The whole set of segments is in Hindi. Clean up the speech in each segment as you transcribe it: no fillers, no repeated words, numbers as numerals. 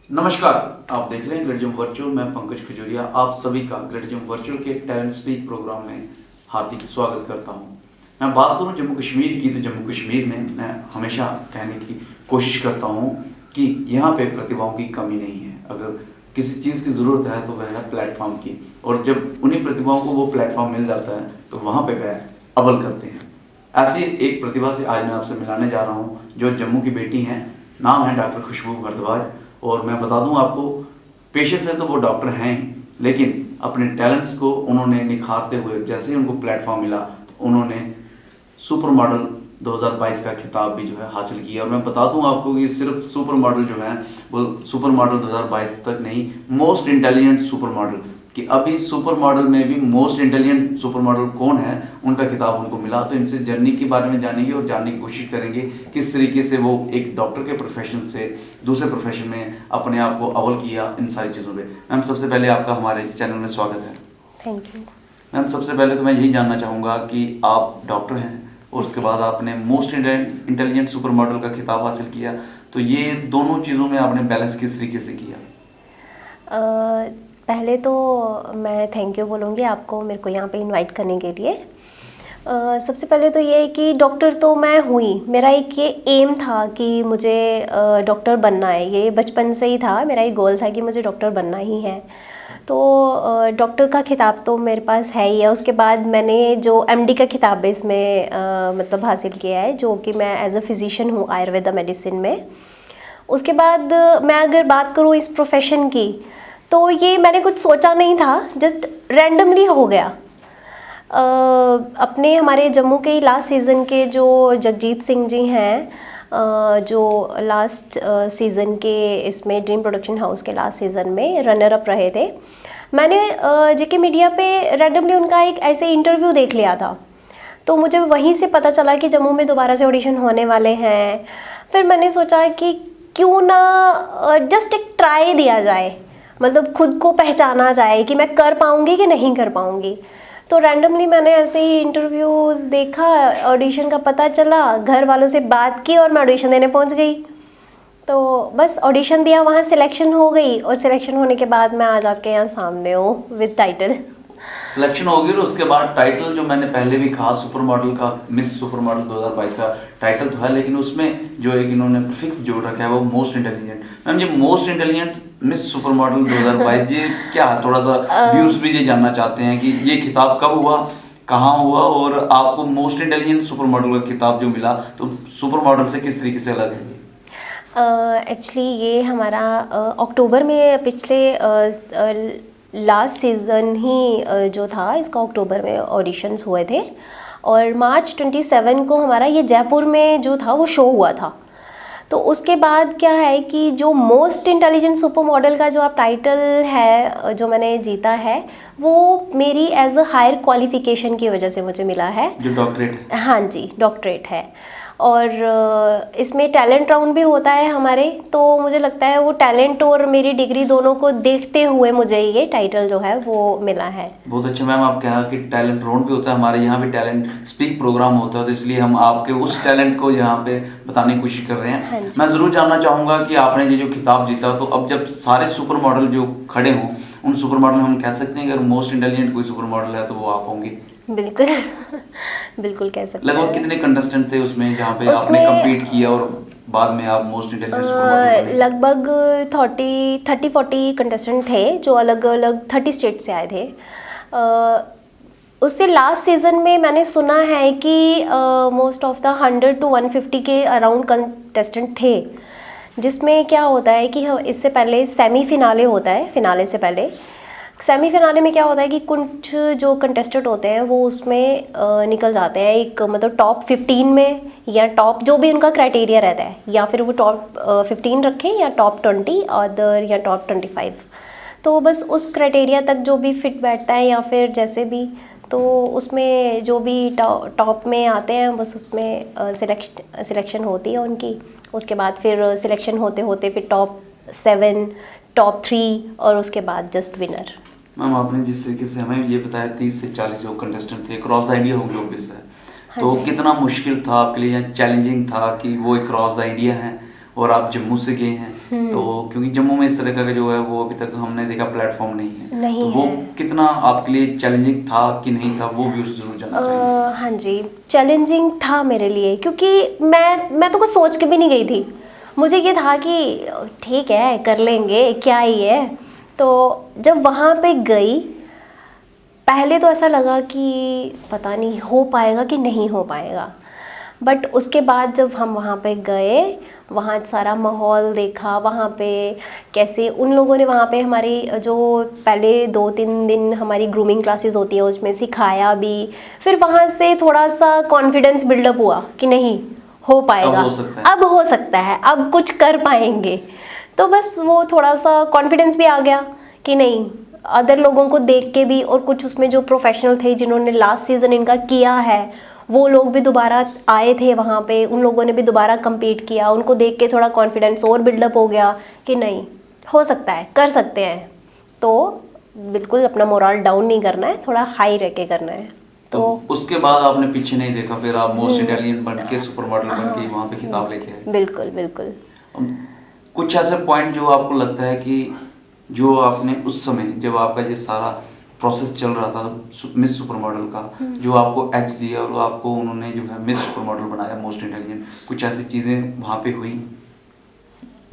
नमस्कार, आप देख रहे हैं ग्रेट जम वर्चुअल। मैं पंकज खजूरिया आप सभी का ग्रेट जम वर्चुअल के टैलेंट स्पीक प्रोग्राम में हार्दिक स्वागत करता हूं। मैं बात करूं जम्मू कश्मीर की, तो जम्मू कश्मीर में मैं हमेशा कहने की कोशिश करता हूं कि यहाँ पे प्रतिभाओं की कमी नहीं है। अगर किसी चीज़ की ज़रूरत है तो वह है प्लेटफॉर्म की, और जब उन्हीं प्रतिभाओं को वो प्लेटफॉर्म मिल जाता है तो वहाँ पर वह अव्वल करते हैं। ऐसी एक प्रतिभा से आज मैं आपसे मिलाने जा रहा हूँ, जो जम्मू की बेटी हैं। नाम है डॉक्टर खुशबू भारद्वाज। और मैं बता दूं आपको, पेशे से तो वो डॉक्टर हैं, लेकिन अपने टैलेंट्स को उन्होंने निखारते हुए जैसे ही उनको प्लेटफॉर्म मिला तो उन्होंने सुपर मॉडल 2022 का खिताब भी जो है हासिल किया। और मैं बता दूं आपको कि सिर्फ सुपर मॉडल जो है वो सुपर मॉडल 2022 तक नहीं, मोस्ट इंटेलिजेंट सुपर मॉडल, कि अभी सुपर मॉडल में भी मोस्ट इंटेलिजेंट सुपर मॉडल कौन है, उनका खिताब उनको मिला। तो इनसे जर्नी के बारे में जानेंगे और जानने की कोशिश करेंगे किस तरीके से वो एक डॉक्टर के प्रोफेशन से दूसरे प्रोफेशन में अपने आप को अव्वल किया इन सारी चीज़ों पे। मैम, सबसे पहले आपका हमारे चैनल में स्वागत है। Thank you. मैम, सबसे पहले तो मैं यही जानना चाहूँगा कि आप डॉक्टर हैं और उसके बाद आपने मोस्ट इंटेलिजेंट सुपर मॉडल का खिताब हासिल किया, तो ये दोनों चीज़ों में आपने बैलेंस किस तरीके से किया? पहले तो मैं थैंक यू बोलूँगी आपको मेरे को यहाँ पे इनवाइट करने के लिए। सबसे पहले तो ये है कि डॉक्टर तो मैं हुई, मेरा एक ये एम था कि मुझे डॉक्टर बनना है। ये बचपन से ही था, मेरा एक गोल था कि मुझे डॉक्टर बनना ही है। तो डॉक्टर का खिताब तो मेरे पास है ही है। उसके बाद मैंने जो एमडी का खिताब है इसमें मतलब हासिल किया है, जो कि मैं एज अ फिजिशियन हूँ आयुर्वेदा मेडिसिन में। उसके बाद मैं अगर बात करूँ इस प्रोफेशन की, तो ये मैंने कुछ सोचा नहीं था, जस्ट रैंडमली हो गया। अपने हमारे जम्मू के लास्ट सीज़न के जो जगजीत सिंह जी हैं, जो लास्ट सीज़न के इसमें ड्रीम प्रोडक्शन हाउस के लास्ट सीज़न में रनर अप रहे थे। मैंने जेके मीडिया पे रैंडमली उनका एक ऐसे इंटरव्यू देख लिया था, तो मुझे वहीं से पता चला कि जम्मू में दोबारा से ऑडिशन होने वाले हैं। फिर मैंने सोचा कि क्यों ना जस्ट एक ट्राई दिया जाए, मतलब खुद को पहचाना जाए कि मैं कर पाऊँगी कि नहीं कर पाऊँगी। तो रैंडमली मैंने ऐसे ही इंटरव्यूज़ देखा, ऑडिशन का पता चला, घर वालों से बात की और मैं ऑडिशन देने पहुँच गई। तो बस ऑडिशन दिया, वहाँ सिलेक्शन हो गई, और सिलेक्शन होने के बाद मैं आज आपके यहाँ सामने हूँ विद टाइटल। सिलेक्शन हो गई और उसके बाद टाइटल, जो मैंने पहले भी कहा, सुपर मॉडल का, मिस सुपर मॉडल 2022 का टाइटल तो है, लेकिन उसमें जो एक इन्होंने प्रीफिक्स जोड़ रखा है वो मोस्ट इंटेलिजेंट। मैम, ये most intelligent miss super model 2022 ये क्या है? थोड़ा सा व्यूअर्स भी ये जानना चाहते हैं कि ये खिताब कब हुआ, कहाँ हुआ, और आपको मोस्ट इंटेलिजेंट सुपर मॉडल का खिताब जो मिला तो सुपर मॉडल से किस तरीके से अलग है? एक्चुअली ये हमारा अक्टूबर में पिछले लास्ट सीज़न ही जो था, इसका अक्टूबर में ऑडिशंस हुए थे, और मार्च 27 को हमारा ये जयपुर में जो था वो शो हुआ था। तो उसके बाद क्या है कि जो मोस्ट इंटेलिजेंट सुपर मॉडल का जो आप टाइटल है जो मैंने जीता है, वो मेरी एज अ हायर क्वालिफिकेशन की वजह से मुझे मिला है, जो डॉक्टरेट है। हाँ जी, डॉक्टरेट है। और इसमें टैलेंट राउंड भी होता है हमारे, तो मुझे लगता है वो टैलेंट और मेरी डिग्री दोनों को देखते हुए मुझे ये टाइटल जो है वो मिला है। बहुत अच्छा मैम, आप कहा कि टैलेंट राउंड भी होता है, हमारे यहाँ भी टैलेंट स्पीक प्रोग्राम होता है, तो इसलिए हम आपके उस टैलेंट को यहाँ पे बताने की कोशिश कर रहे हैं। हाँ, मैं ज़रूर जानना चाहूँगा कि आपने ये जो खिताब जीता, तो अब जब सारे सुपर मॉडल जो खड़े हों, उन सुपर मॉडल हम कह सकते हैं कि अगर मोस्ट इंटेलिजेंट कोई सुपर मॉडल है तो वो आप होंगे? बिल्कुल बिल्कुल कह सकते हैं। लगभग कितने कंटेस्टेंट थे उसमें जहाँ पे आपने कम्पीट किया और बाद में आप मोस्ट इंटेलिजेंट सुपर मॉडल बने? लगभग 30-40 कंटेस्टेंट थे जो अलग अलग 30 स्टेट से आए थे। उससे लास्ट सीज़न में मैंने सुना है कि मोस्ट ऑफ द 100 to 150 के अराउंड कंटेस्टेंट थे, जिसमें क्या होता है कि इससे पहले सेमी फिनाले होता है, फिनाले से पहले सेमी फिनाले में क्या होता है कि कुछ जो कंटेस्टेंट होते हैं वो उसमें निकल जाते हैं, एक मतलब टॉप 15 में, या टॉप जो भी उनका क्राइटेरिया रहता है, या फिर वो टॉप 15 रखें या टॉप 20 अदर या टॉप 25। तो बस उस क्राइटेरिया तक जो भी फिट बैठता है या फिर जैसे भी, तो उसमें जो भी टॉप में आते हैं बस उसमें सिलेक्शन होती है उनकी। उसके बाद फिर सिलेक्शन होते होते फिर टॉप 7, टॉप 3 और उसके बाद जस्ट विनर। मैम, आपने जिस तरीके से हमें ये बताया 30 से 40 जो कंटेस्टेंट थे क्रॉस द इंडिया होंगे ऑब्वियस है, हाँ तो जी। कितना मुश्किल था आपके लिए या चैलेंजिंग था कि वो एक क्रॉस द इंडिया है और आप जम्मू से गए हैं, तो क्योंकि जम्मू में इस तरह का जो है वो अभी तक हमने देखा प्लेटफॉर्म नहीं है, नहीं तो वो है। कितना आपके लिए चैलेंजिंग था कि नहीं था, वो भी जरूर जानना चाहिए। हाँ जी, चैलेंजिंग था मेरे लिए, क्योंकि मैं तो कुछ सोच के भी नहीं गई थी। मुझे ये था कि ठीक है कर लेंगे, क्या ही है। तो जब वहाँ पे गई, पहले तो ऐसा लगा कि पता नहीं हो पाएगा कि नहीं हो पाएगा, बट उसके बाद जब हम वहाँ पे गए, वहाँ सारा माहौल देखा, वहाँ पे कैसे उन लोगों ने वहाँ पे हमारी जो पहले 2-3 दिन हमारी ग्रूमिंग क्लासेस होती हैं उसमें सिखाया भी। फिर वहाँ से थोड़ा सा कॉन्फिडेंस बिल्डअप हुआ कि नहीं हो पाएगा, अब हो सकता है, अब कुछ कर पाएंगे। तो बस वो थोड़ा सा कॉन्फिडेंस भी आ गया कि नहीं, अदर लोगों को देख के भी, और कुछ उसमें जो प्रोफेशनल थे जिन्होंने लास्ट सीज़न इनका किया है, वो लोग भी दोबारा आए थे वहाँ पे, उन लोगों ने भी दोबारा compete किया, उनको देख के थोड़ा कॉन्फिडेंस और बिल्डअप हो गया कि नहीं हो सकता है, कर सकते हैं। तो बिल्कुल अपना मोरल डाउन नहीं करना है, थोड़ा हाई रह के करना है। तो उसके बाद आपने पीछे नहीं देखा, फिर आप मोस्ट इटालियन बन के सुपर मॉडल बन के वहाँ पे खिताब लेके आए। बिल्कुल बिल्कुल। कुछ ऐसे पॉइंट जो आपको लगता है कि जो आपने उस समय जब आपका ये सारा प्रोसेस चल रहा था मिस सुपर मॉडल का, जो आपको एच दिया और आपको उन्होंने जो है मिस सुपर मॉडल बनाया मोस्ट इंटेलिजेंट, कुछ ऐसी चीज़ें वहाँ पे हुई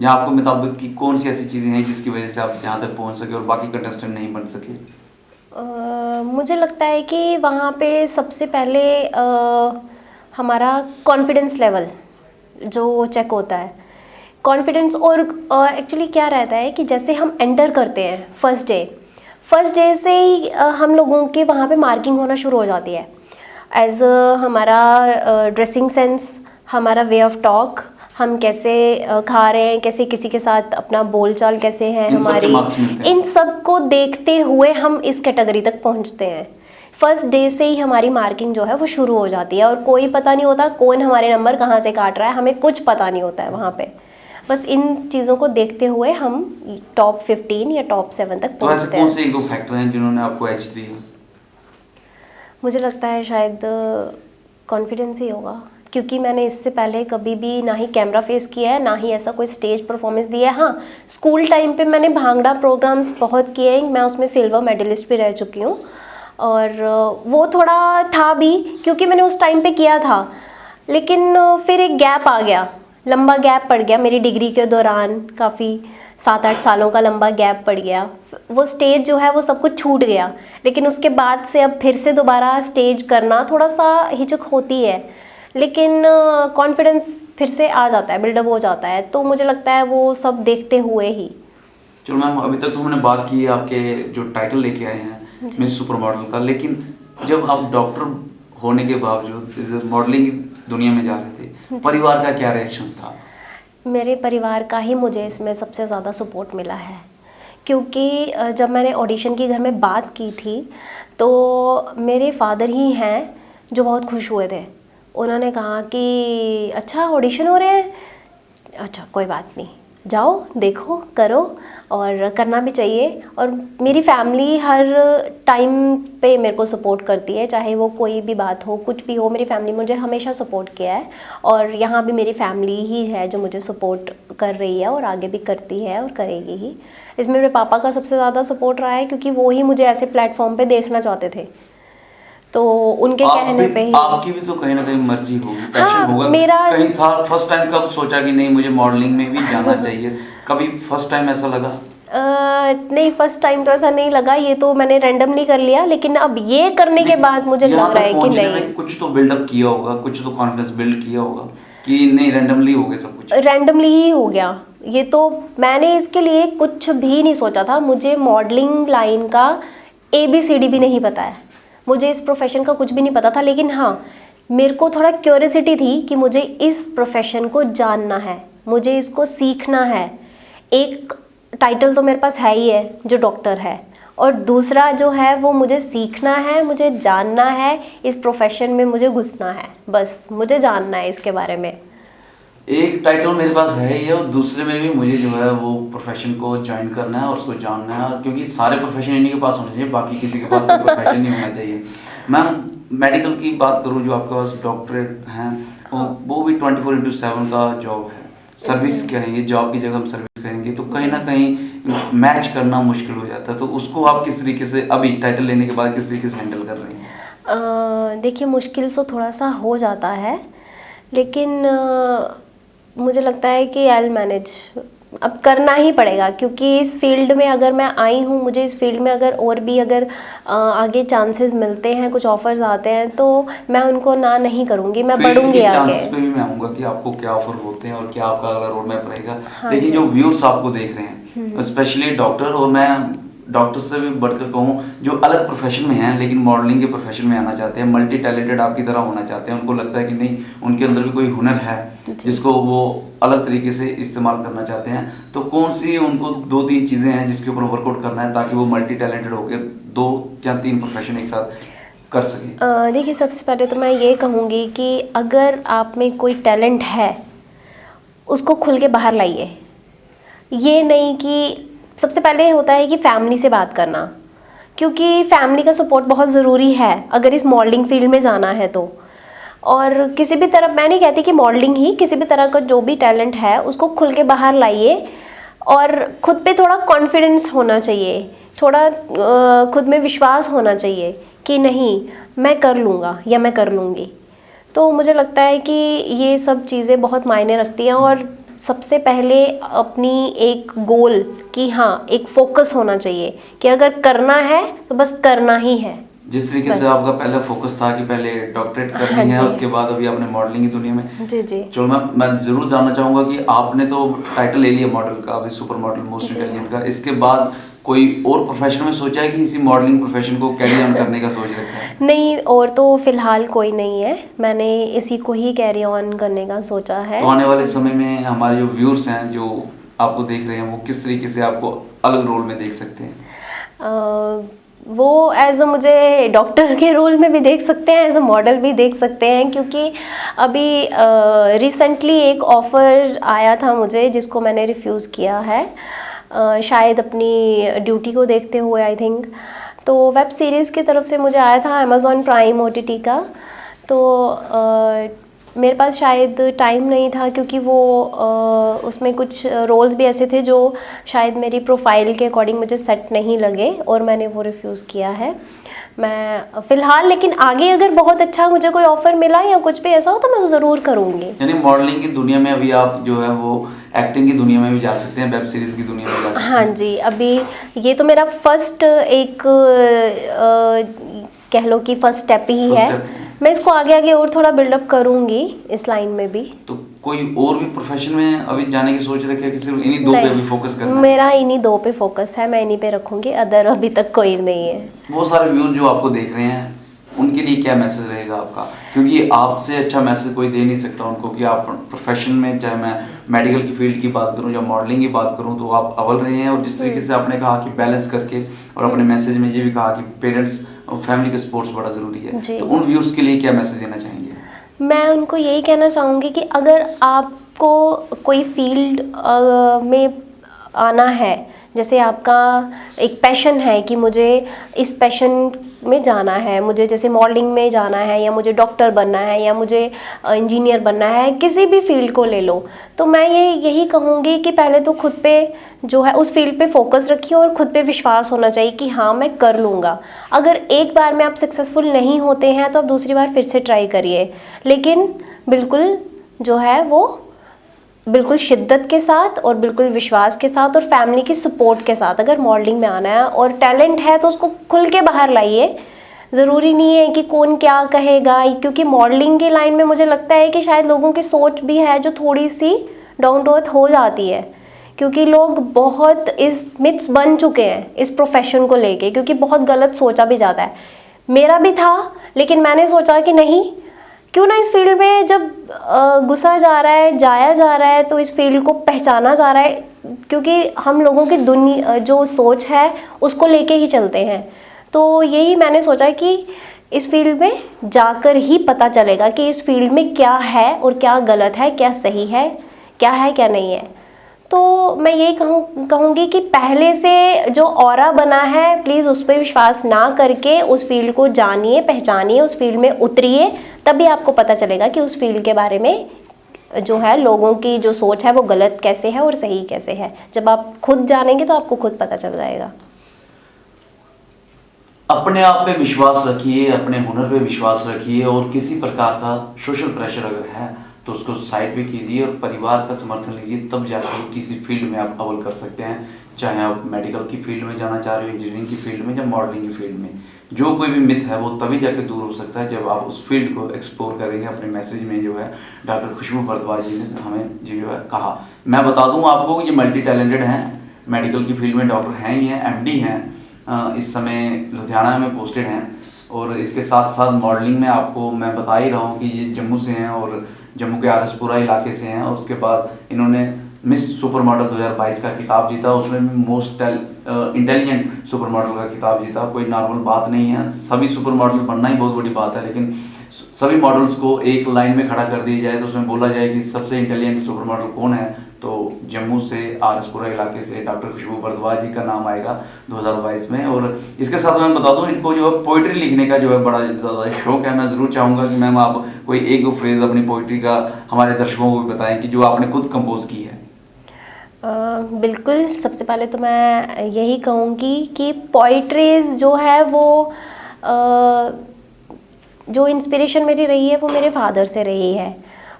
जहाँ आपको मुताबिक कि कौन सी ऐसी चीज़ें हैं जिसकी वजह से आप यहाँ तक पहुँच सके और बाकी कंटेस्टेंट नहीं बन सके? मुझे लगता है कि वहाँ पे सबसे पहले हमारा कॉन्फिडेंस लेवल जो चेक होता है, कॉन्फिडेंस। और एक्चुअली क्या रहता है कि जैसे हम एंटर करते हैं फर्स्ट डे से ही हम लोगों के वहाँ पे मार्किंग होना शुरू हो जाती है। एज हमारा ड्रेसिंग सेंस, हमारा वे ऑफ टॉक, हम कैसे खा रहे हैं, कैसे किसी के साथ अपना बोलचाल कैसे है हमारी, इन सब को देखते हुए हम इस कैटेगरी तक पहुँचते हैं। फर्स्ट डे से ही हमारी मार्किंग जो है वो शुरू हो जाती है, और कोई पता नहीं होता कौन हमारे नंबर कहाँ से काट रहा है, हमें कुछ पता नहीं होता है वहाँ पे। बस इन चीज़ों को देखते हुए हम टॉप 15 या टॉप 7 तक पहुँचते हैं। कौन से एक दो फैक्टर हैं जिन्होंने आपको एच दिया? मुझे लगता है शायद कॉन्फिडेंस ही होगा, क्योंकि मैंने इससे पहले कभी भी ना ही कैमरा फेस किया है, ना ही ऐसा कोई स्टेज परफॉर्मेंस दिया है। हाँ, स्कूल टाइम पे मैंने भांगड़ा प्रोग्राम्स बहुत किए हैं, मैं उसमें सिल्वर मेडलिस्ट भी रह चुकी हूँ, और वो थोड़ा था भी क्योंकि मैंने उस टाइम पे किया था। लेकिन फिर एक गैप आ गया, लंबा गैप पड़ गया मेरी डिग्री के दौरान, काफ़ी 7-8 सालों का लंबा गैप पड़ गया। वो स्टेज जो है वो सब कुछ छूट गया, लेकिन उसके बाद से अब फिर से दोबारा स्टेज करना थोड़ा सा हिचक होती है, लेकिन कॉन्फिडेंस फिर से आ जाता है, बिल्डअप हो जाता है। तो मुझे लगता है वो सब देखते हुए ही। चलो मैम, अभी तक तो हमने बात की है आपके जो टाइटल लेके आए हैं मिस सुपर मॉडल का, लेकिन जब आप डॉक्टर होने के बावजूद मॉडलिंग की दुनिया में जा रहे थे, परिवार का क्या रिएक्शन था? मेरे परिवार का ही मुझे इसमें सबसे ज़्यादा सपोर्ट मिला है, क्योंकि जब मैंने ऑडिशन की घर में बात की थी तो मेरे फादर ही हैं जो बहुत खुश हुए थे। उन्होंने कहा कि अच्छा ऑडिशन हो रहे हैं, अच्छा कोई बात नहीं, जाओ देखो करो, और करना भी चाहिए। और मेरी फैमिली हर टाइम पे मेरे को सपोर्ट करती है, चाहे वो कोई भी बात हो, कुछ भी हो, मेरी फैमिली मुझे हमेशा सपोर्ट किया है, और यहाँ भी मेरी फैमिली ही है जो मुझे सपोर्ट कर रही है और आगे भी करती है और करेगी ही। इसमें मेरे पापा का सबसे ज़्यादा सपोर्ट रहा है, क्योंकि वो ही मुझे ऐसे प्लेटफॉर्म पे देखना चाहते थे, तो उनके कहने पे ही। आपकी भी तो कहीं ना कहीं मर्जी होगी, पैशन हाँ, होगा, मेरा कहीं था फर्स्ट टाइम कब सोचा कि नहीं मुझे मॉडलिंग में भी जाना चाहिए? कभी फर्स्ट टाइम ऐसा लगा? नहीं, फर्स्ट टाइम तो ऐसा नहीं लगा, ये तो मैंने रैंडमली कर लिया, लेकिन अब ये करने के बाद मुझे लग रहा है कि नहीं, कुछ तो बिल्डअप किया होगा, कुछ तो कॉन्फिडेंस बिल्ड किया होगा कि नहीं रैंडमली हो गया सब कुछ? रैंडमली ही हो गया ये तो। मैंने इसके लिए कुछ भी नहीं सोचा था, मुझे मॉडलिंग लाइन का ABCD भी नहीं पता है, मुझे इस प्रोफेशन का कुछ भी नहीं पता था। लेकिन हाँ, मेरे को थोड़ा क्यूरियोसिटी थी कि मुझे इस प्रोफेशन को जानना है, मुझे इसको सीखना है। एक टाइटल तो मेरे पास है ही है जो डॉक्टर है, और दूसरा जो है वो मुझे सीखना है, मुझे जानना है, इस प्रोफेशन में मुझे घुसना है, बस मुझे जानना है इसके बारे में। एक टाइटल मेरे पास है ही है, और दूसरे में भी मुझे जो है वो प्रोफेशन को ज्वाइन करना है और उसको जानना है, क्योंकि सारे प्रोफेशन इन्हीं के पास होने चाहिए, बाकी किसी के पास कोई प्रोफेशन नहीं होना चाहिए। मैम, मेडिकल की बात करूँ, जो आपके पास डॉक्टरेट हैं वो भी 24/7 का जॉब है, सर्विस कहेंगे, जॉब की जगह हम सर्विस कहेंगे, तो कहीं ना कहीं मैच करना मुश्किल हो जाता है। तो उसको आप किस तरीके से अभी टाइटल लेने के बाद किस तरीके से हैंडल कर रहे हैं? देखिए, मुश्किल तो थोड़ा सा हो जाता है, लेकिन मुझे लगता है कि आई विल मैनेज। अब करना ही पड़ेगा, क्योंकि इस फील्ड में अगर मैं आई हूँ, मुझे इस फील्ड में अगर और भी अगर आगे चांसेस मिलते हैं, कुछ ऑफर्स आते हैं, तो मैं उनको ना नहीं करूँगी, मैं बढ़ूंगी आगे। चांसेस पे भी मैं आऊँगा कि आपको क्या ऑफर होते हैं और क्या आपका अगला रोड मैप रहेगा। हाँ लेकिन जी। जो व्यूअर्स आपको देख रहे हैं, स्पेशली डॉक्टर, और मैं डॉक्टर से भी बढ़कर कहूँ जो अलग प्रोफेशन में हैं लेकिन मॉडलिंग के प्रोफेशन में आना चाहते हैं, मल्टी टैलेंटेड आपकी तरह होना चाहते हैं, उनको लगता है कि नहीं उनके अंदर भी कोई हुनर है जिसको वो अलग तरीके से इस्तेमाल करना चाहते हैं, तो कौन सी उनको 2-3 चीज़ें हैं जिसके ऊपर वर्कआउट करना है ताकि वो मल्टी टैलेंटेड होकर 2 या 3 प्रोफेशन एक साथ कर सकें? देखिए, सबसे पहले तो मैं ये कहूँगी कि अगर आप में कोई टैलेंट है, उसको खुल के बाहर लाइए। ये नहीं कि सबसे पहले होता है कि फैमिली से बात करना, क्योंकि फैमिली का सपोर्ट बहुत ज़रूरी है अगर इस मॉडलिंग फील्ड में जाना है तो। और किसी भी तरह, मैं नहीं कहती कि मॉडलिंग ही, किसी भी तरह का जो भी टैलेंट है उसको खुल के बाहर लाइए, और खुद पे थोड़ा कॉन्फिडेंस होना चाहिए, थोड़ा खुद में विश्वास होना चाहिए कि नहीं, मैं कर लूँगा या मैं कर लूँगी। तो मुझे लगता है कि ये सब चीज़ें बहुत मायने रखती हैं, और सबसे पहले अपनी एक गोल कि हाँ, एक फोकस होना चाहिए कि अगर करना है तो बस करना ही है। जिस तरीके से आपका पहला फोकस था कि पहले डॉक्टरेट करनी है, उसके बाद अभी आपने मॉडलिंग की दुनिया में। जी जी। चलो, मैं जरूर जानना चाहूंगा कि आपने तो टाइटल ले लिया मॉडल का, अभी सुपर मॉडल, मोस्ट इंटेलिजेंट का, इसके बाद कोई और प्रोफेशन में सोचा है कि इसी मॉडलिंग प्रोफेशन को कैरी ऑन करने का सोच रखा है? नहीं, और तो फिलहाल कोई नहीं है, मैंने इसी को ही कैरी ऑन करने का सोचा है। तो आने वाले समय में हमारे जो व्यूअर्स हैं जो आपको देख रहे हैं, वो किस तरीके से आपको अलग रोल में देख सकते हैं? वो एज अ मुझे डॉक्टर के रोल में भी देख सकते हैं, एज अ मॉडल भी देख सकते हैं, क्योंकि अभी रिसेंटली एक ऑफ़र आया था मुझे जिसको मैंने रिफ्यूज़ किया है, शायद अपनी ड्यूटी को देखते हुए आई थिंक। तो वेब सीरीज़ की तरफ से मुझे आया था अमेज़ॉन प्राइम OTT का, तो मेरे पास शायद टाइम नहीं था, क्योंकि वो उसमें कुछ रोल्स भी ऐसे थे जो शायद मेरी प्रोफाइल के अकॉर्डिंग मुझे सेट नहीं लगे, और मैंने वो रिफ्यूज़ किया है। मैं फ़िलहाल, लेकिन आगे अगर बहुत अच्छा मुझे कोई ऑफ़र मिला या कुछ भी ऐसा हो तो मैं ज़रूर करूँगी। यानी मॉडलिंग की दुनिया में अभी आप जो है वो एक्टिंग की दुनिया में भी जा सकते हैं, वेब सीरीज़ की दुनिया में जा सकते हैं। हाँ जी, अभी ये तो मेरा फर्स्ट एक कह लो कि फर्स्ट स्टेप ही है। मैं इसको आगे आगे और थोड़ा बिल्डअप करूँगी इस लाइन में भी। तो कोई और भी प्रोफेशन में अभी जाने की सोच रखे है कि सिर्फ इन्हीं 2 पे अभी फोकस करना है? मेरा इन्हीं 2 पे फोकस है, मैं इन्हीं पे रखूँगी, अदर अभी तक कोई नहीं है। वो सारे व्यूज जो आपको देख रहे हैं उनके लिए क्या मैसेज रहेगा आपका? क्योंकि आपसे अच्छा मैसेज कोई दे नहीं सकता उनको कि आप प्रोफेशन में, चाहे मैं मेडिकल की फील्ड की बात करूं या मॉडलिंग की बात करूं, तो आप अव्वल रहे हैं। और जिस तरीके से आपने कहा कि बैलेंस करके, और अपने मैसेज में ये भी कहा कि पेरेंट्स और फैमिली का सपोर्ट बड़ा ज़रूरी है, तो उन व्यूअर्स के लिए क्या मैसेज देना चाहेंगे? मैं उनको यही कहना चाहूँगी कि अगर आपको कोई फील्ड में आना है, जैसे आपका एक पैशन है कि मुझे इस पैशन में जाना है, मुझे जैसे मॉडलिंग में जाना है, या मुझे डॉक्टर बनना है, या मुझे इंजीनियर बनना है, किसी भी फील्ड को ले लो, तो मैं यही कहूँगी कि पहले तो खुद पे जो है उस फील्ड पे फोकस रखिए, और खुद पे विश्वास होना चाहिए कि हाँ, मैं कर लूँगा। अगर एक बार में आप सक्सेसफुल नहीं होते हैं तो आप दूसरी बार फिर से ट्राई करिए, लेकिन बिल्कुल जो है वो बिल्कुल शिद्दत के साथ और बिल्कुल विश्वास के साथ और फैमिली की सपोर्ट के साथ अगर मॉडलिंग में आना है और टैलेंट है तो उसको खुल के बाहर लाइए। ज़रूरी नहीं है कि कौन क्या कहेगा, क्योंकि मॉडलिंग की लाइन में मुझे लगता है कि शायद लोगों की सोच भी है जो थोड़ी सी डाउन टू अर्थ हो जाती है, क्योंकि लोग बहुत इस मिथ्स बन चुके हैं इस प्रोफेशन को लेके, क्योंकि बहुत गलत सोचा भी जाता है। मेरा भी था, लेकिन मैंने सोचा कि नहीं, क्यों ना इस फील्ड में जब घुसा जा रहा है, जाया जा रहा है, तो इस फील्ड को पहचाना जा रहा है, क्योंकि हम लोगों की दुनिया जो सोच है उसको लेके ही चलते हैं। तो यही मैंने सोचा कि इस फील्ड में जाकर ही पता चलेगा कि इस फील्ड में क्या है और क्या गलत है, क्या सही है क्या नहीं है। तो मैं यही कहूँगी कि पहले से जो ऑरा बना है प्लीज़ उस पर विश्वास ना करके उस फील्ड को जानिए, पहचानिए, उस फील्ड में उतरिए, तभी आपको पता चलेगा कि उस फील्ड के बारे में जो है लोगों की जो सोच है वो गलत कैसे है और सही कैसे है। जब आप खुद जानेंगे तो आपको खुद पता चल जाएगा। अपने आप पे विश्वास रखिए, अपने हुनर पे विश्वास रखिए, और किसी प्रकार का सोशल प्रेशर अगर है तो उसको साइड पे कीजिए और परिवार का समर्थन लीजिए, तब जाके किसी फील्ड में आप अव्वल कर सकते हैं। चाहे आप मेडिकल की फील्ड में जाना चाह रहे हो, इंजीनियरिंग की फील्ड में या मॉडलिंग की फील्ड में, जो कोई भी मिथ है वो तभी जाके दूर हो सकता है जब आप उस फील्ड को एक्सप्लोर करेंगे। अपने मैसेज में जो है डॉक्टर खुशबू भारद्वाज जी ने हमें जो है कहा। मैं बता दूं आपको, ये मल्टी टैलेंटेड हैं, मेडिकल की फील्ड में डॉक्टर हैं ही हैं, एमडी हैं, इस समय लुधियाना में पोस्टेड हैं, और इसके साथ साथ मॉडलिंग में आपको मैं बता ही रहा हूँ कि ये जम्मू से हैं और जम्मू के आरसपुरा इलाके से हैं। और उसके बाद इन्होंने मिस सुपर मॉडल 2022 का खिताब जीता, उसमें भी मोस्ट इंटेलिजेंट सुपर मॉडल का खिताब जीता। कोई नॉर्मल बात नहीं है, सभी सुपर मॉडल बनना ही बहुत बड़ी बात है, लेकिन सभी मॉडल्स को एक लाइन में खड़ा कर दिया जाए तो उसमें बोला जाए कि सबसे इंटेलिजेंट सुपर मॉडल कौन है, तो जम्मू से आरसपुरा इलाके से डॉक्टर खुशबू भारद्वाज जी का नाम आएगा 2022 में। और इसके साथ मैं बता दूं, इनको जो है पोइट्री लिखने का जो है बड़ा ज़्यादा शौक है। मैं ज़रूर चाहूँगा कि मैम आप कोई एक दो फ्रेज अपनी पोइट्री का हमारे दर्शकों को भी बताएं कि जो आपने खुद कंपोज की है। बिल्कुल, सबसे पहले तो मैं यही कहूँगी कि पोइट्रीज जो है वो जो इंस्पिरेशन मेरी रही है वो मेरे फादर से रही है।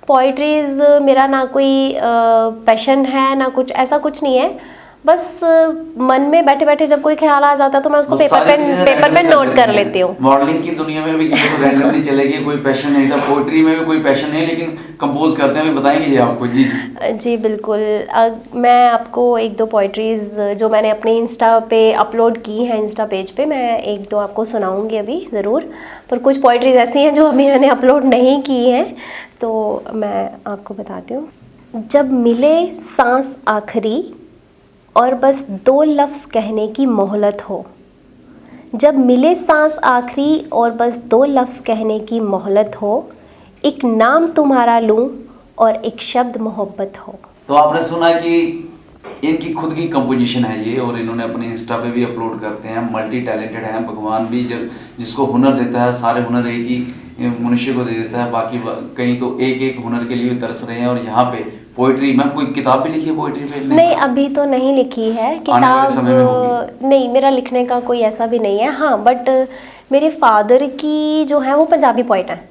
पोइट्रीज़ मेरा ना कोई पैशन है ना कुछ, ऐसा कुछ नहीं है। बस मन में बैठे बैठे जब कोई ख्याल आ जाता है तो मैं उसको पेपर पे नोट कर लेती हूँ। मॉडलिंग की दुनिया में भी किसी को रैंडमली चलेगी, कोई पैशन नहीं था, पोइट्री में भी कोई पैशन नहीं, लेकिन कंपोज करते हैं, बताएंगे जी आपको। जी जी बिल्कुल। मैं आपको एक दो पोइट्रीज़ जो मैंने अपने इंस्टा पे अपलोड की हैं, इंस्टा पेज पे, मैं एक दो आपको सुनाऊंगी अभी ज़रूर। पर कुछ पोइट्रीज़ ऐसी हैं जो अभी मैंने अपलोड नहीं की हैं, तो मैं आपको बताती हूँ। जब मिले सांस आखिरी और बस 2 लफ्ज़ कहने की मोहलत हो, जब मिले सांस आखिरी और बस 2 लफ्ज़ कहने की मोहलत हो, एक नाम तुम्हारा लूं और एक शब्द मोहब्बत हो। तो आपने सुना कि इनकी खुद की कंपोजिशन है ये, और इन्होंने अपने इंस्टा पे भी अपलोड करते हैं। मल्टी टैलेंटेड हैं, भगवान भी जब जिसको हुनर देता है, सारे हुनर एक ही मनुष्य को दे देता है। बाकी कहीं तो एक एक हुनर के लिए तरस रहे हैं, और यहाँ पे पोइट्री, मैम कोई किताब भी लिखी है पोइट्री पे? नहीं, अभी तो नहीं लिखी है किताब। नहीं, मेरा लिखने का कोई ऐसा भी नहीं है। हाँ, बट मेरे फादर की जो है वो पंजाबी पोइट हैं,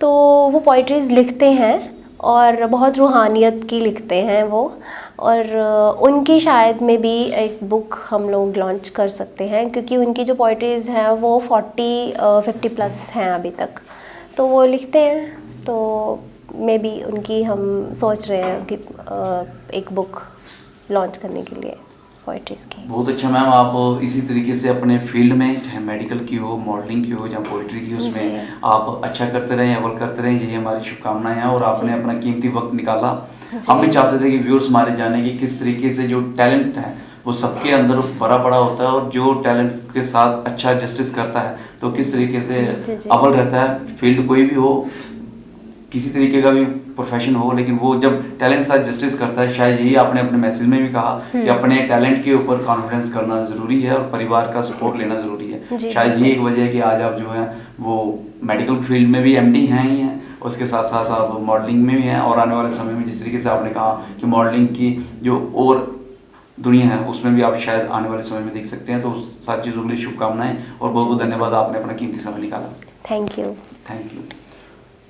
तो वो पोइट्रीज़ लिखते हैं और बहुत रूहानियत की लिखते हैं वो। और उनकी शायद में भी एक बुक हम लोग लॉन्च कर सकते हैं, क्योंकि उनकी जो पोइट्रीज़ हैं वो 50 प्लस हैं अभी तक, तो वो लिखते हैं। तो मे बी उनकी हम सोच रहे हैं कि एक बुक लॉन्च करने के लिए पोइट्रीज़ की। बहुत अच्छा मैम, आप इसी तरीके से अपने फील्ड में, चाहे मेडिकल की हो, मॉडलिंग की हो या पोइट्री की, उसमें आप अच्छा करते रहें, अव्वल करते रहें, यही हमारी शुभकामनाएं हैं। और आपने अपना कीमती वक्त निकाला। हम भी चाहते थे कि व्यूअर्स हमारे जाने कि किस तरीके से जो टैलेंट है वो सबके अंदर भरा पड़ा होता है, और जो टैलेंट के साथ अच्छा जस्टिस करता है तो किस तरीके से अव्वल रहता है। फील्ड कोई भी हो, किसी तरीके का भी प्रोफेशन हो, लेकिन वो जब टैलेंट के साथ जस्टिस करता है, शायद यही आपने अपने मैसेज में भी कहा कि अपने टैलेंट के ऊपर कॉन्फिडेंस करना ज़रूरी है और परिवार का सपोर्ट लेना ज़रूरी है। शायद यही एक वजह है कि आज आप जो है वो मेडिकल फील्ड में भी एमडी हैं ही हैं, उसके साथ साथ आप मॉडलिंग में भी हैं, और आने वाले समय में जिस तरीके से आपने कहा कि मॉडलिंग की जो और दुनिया है उसमें भी आप शायद आने वाले समय में देख सकते हैं। तो सारी चीज़ों के लिए शुभकामनाएं और बहुत बहुत धन्यवाद, आपने अपना कीमती समय निकाला। Thank you. Thank you.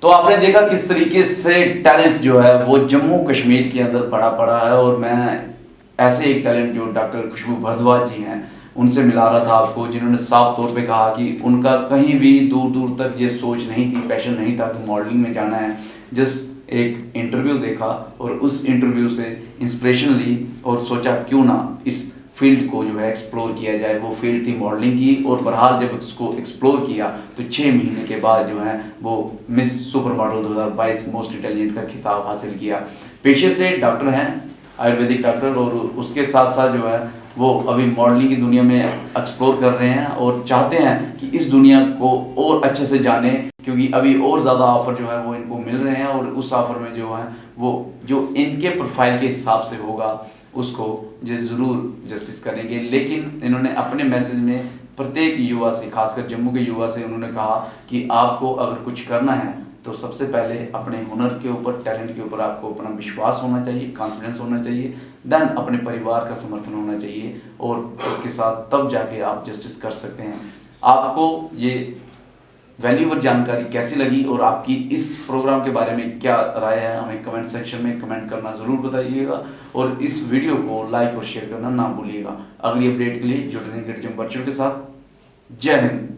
तो आपने देखा किस तरीके से टैलेंट जो है वो जम्मू कश्मीर के अंदर पड़ा है, और मैं ऐसे एक टैलेंट जो डॉक्टर खुशबू भारद्वाज जी हैं उनसे मिला रहा था आपको, जिन्होंने साफ तौर पे कहा कि उनका कहीं भी दूर दूर तक ये सोच नहीं थी, पैशन नहीं था कि मॉडलिंग में जाना है। जस्ट एक इंटरव्यू देखा और उस इंटरव्यू से इंस्पिरेशन ली और सोचा क्यों ना इस फील्ड को जो है एक्सप्लोर किया जाए। वो फील्ड थी मॉडलिंग की, और बहरहाल जब उसको एक्सप्लोर किया तो 6 महीने के बाद जो है वो miss super model 2022 most intelligent का खिताब हासिल किया। पेशे से डॉक्टर हैं, आयुर्वेदिक डॉक्टर, और उसके साथ साथ जो है वो अभी मॉडलिंग की दुनिया में एक्सप्लोर कर रहे हैं और चाहते हैं कि इस दुनिया को और अच्छे से जाने, क्योंकि अभी और ज़्यादा ऑफर जो है वो इनको मिल रहे हैं, और उस ऑफर में जो है वो जो इनके प्रोफाइल के हिसाब से होगा उसको जो ज़रूर जस्टिस करेंगे। लेकिन इन्होंने अपने मैसेज में प्रत्येक युवा से, खासकर जम्मू के युवा से उन्होंने कहा कि आपको अगर कुछ करना है तो सबसे पहले अपने हुनर के ऊपर, टैलेंट के ऊपर आपको अपना विश्वास होना चाहिए, कॉन्फिडेंस होना चाहिए, देन अपने परिवार का समर्थन होना चाहिए, और उसके साथ तब जाके आप जस्टिस कर सकते हैं। आपको ये वैल्यूएबल जानकारी कैसी लगी और आपकी इस प्रोग्राम के बारे में क्या राय है, हमें कमेंट सेक्शन में कमेंट करना ज़रूर बताइएगा, और इस वीडियो को लाइक और शेयर करना ना भूलिएगा। अगली अपडेट के लिए जुड़े रहें गृहजम वर्चुअल के साथ। जय हिंद।